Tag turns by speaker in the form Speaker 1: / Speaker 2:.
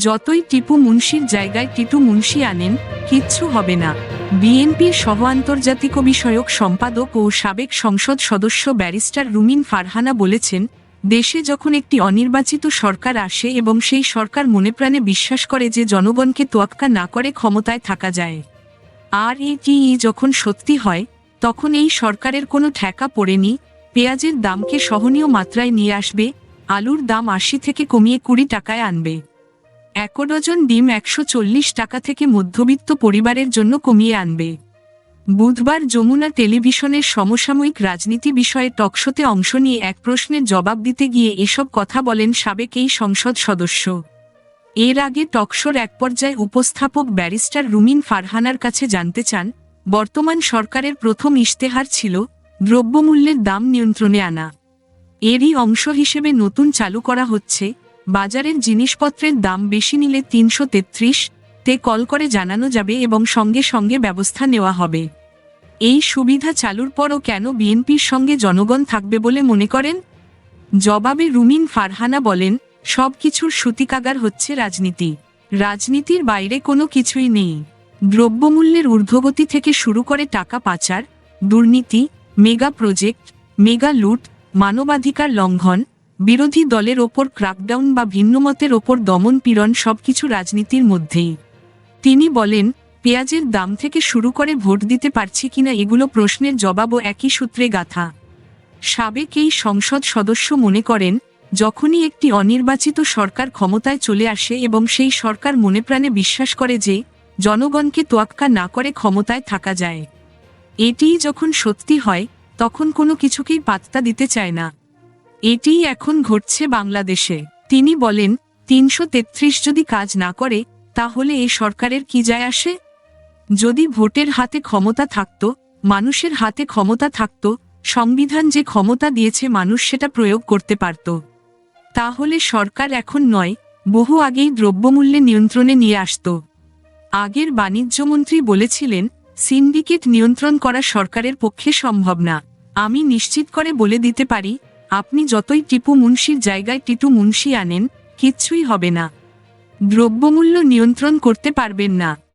Speaker 1: যতই টিপু মুনশির জায়গায় টিটু মুনশি আনেন, কিচ্ছু হবে না। বিএনপির সহ আন্তর্জাতিক বিষয়ক সম্পাদক ও সাবেক সংসদ সদস্য ব্যারিস্টার রুমিন ফারহানা বলেছেন, দেশে যখন একটি অনির্বাচিত সরকার আসে এবং সেই সরকার মনেপ্রাণে বিশ্বাস করে যে জনগণকে তোয়াক্কা না করে ক্ষমতায় থাকা যায়, আর এটি যখন সত্যি হয়, তখন এই সরকারের কোনো ঠেকা পড়েনি। পেঁয়াজের দামকে সহনীয় মাত্রায় নিয়ে আসবে, আলুর দাম ৮০ থেকে কমিয়ে ২০ টাকায় আনবে, ১ ডজন ডিম ১৪০ টাকা থেকে মধ্যবিত্ত পরিবারের জন্য কমিয়ে আনবে। বুধবার যমুনা টেলিভিশনের সমসাময়িক রাজনীতি বিষয়ে টকশোতে অংশ নিয়ে এক প্রশ্নের জবাব দিতে গিয়ে এসব কথা বলেন সাবেক এই সংসদ সদস্য। এর আগে টকশোর এক পর্যায়ে উপস্থাপক ব্যারিস্টার রুমিন ফারহানার কাছে জানতে চান, বর্তমান সরকারের প্রথম ইশতেহার ছিল দ্রব্যমূল্যের দাম নিয়ন্ত্রণে আনা। এরই অংশ হিসেবে নতুন চালু করা হচ্ছে, বাজারের জিনিসপত্রের দাম বেশি নিলে ৩৩৩ তে কল করে জানানো যাবে এবং সঙ্গে সঙ্গে ব্যবস্থা নেওয়া হবে। এই সুবিধা চালুর পরও কেন বিএনপির সঙ্গে জনগণ থাকবে বলে মনে করেন? জবাবে রুমিন ফারহানা বলেন, সব কিছুর সূতিকাগার হচ্ছে রাজনীতি। রাজনীতির বাইরে কোনো কিছুই নেই। দ্রব্যমূল্যের ঊর্ধ্বগতি থেকে শুরু করে টাকা পাচার, দুর্নীতি, মেগা প্রজেক্ট, মেগা লুট, মানবাধিকার লঙ্ঘন, বিরোধী দলের ওপর ক্র্যাকডাউন বা ভিন্নমতের ওপর দমন পীড়ন সবকিছু রাজনীতির মধ্যেই। তিনি বলেন, পেঁয়াজের দাম থেকে শুরু করে ভোট দিতে পারছি কিনা এগুলো প্রশ্নের জবাবও একই সূত্রে গাঁথা। সাবেক এই সংসদ সদস্য মনে করেন, যখনই একটি অনির্বাচিত সরকার ক্ষমতায় চলে আসে এবং সেই সরকার মনেপ্রাণে বিশ্বাস করে যে জনগণকে তোয়াক্কা না করে ক্ষমতায় থাকা যায়, এটিই যখন সত্যি হয়, তখন কোনো কিছুকেই পাত্তা দিতে চায় না। এটিই এখন ঘটছে বাংলাদেশে। তিনি বলেন, ৩৩৩ যদি কাজ না করে, তাহলে এই সরকারের কি যায় আসে? যদি ভোটের হাতে ক্ষমতা থাকত, মানুষের হাতে ক্ষমতা থাকত, সংবিধান যে ক্ষমতা দিয়েছে মানুষ সেটা প্রয়োগ করতে পারত, তাহলে সরকার এখন নয়, বহু আগেই দ্রব্যমূল্যে নিয়ন্ত্রণে নিয়ে আসত। আগের বাণিজ্যমন্ত্রী বলেছিলেন, সিন্ডিকেট নিয়ন্ত্রণ করা সরকারের পক্ষে সম্ভব না। আমি নিশ্চিত করে বলে দিতে পারি, আপনি যতই টিপু মুনশির জায়গায় টিটু মুনশি আনেন, কিচ্ছুই হবে না। দ্রব্যমূল্য নিয়ন্ত্রণ করতে পারবেন না।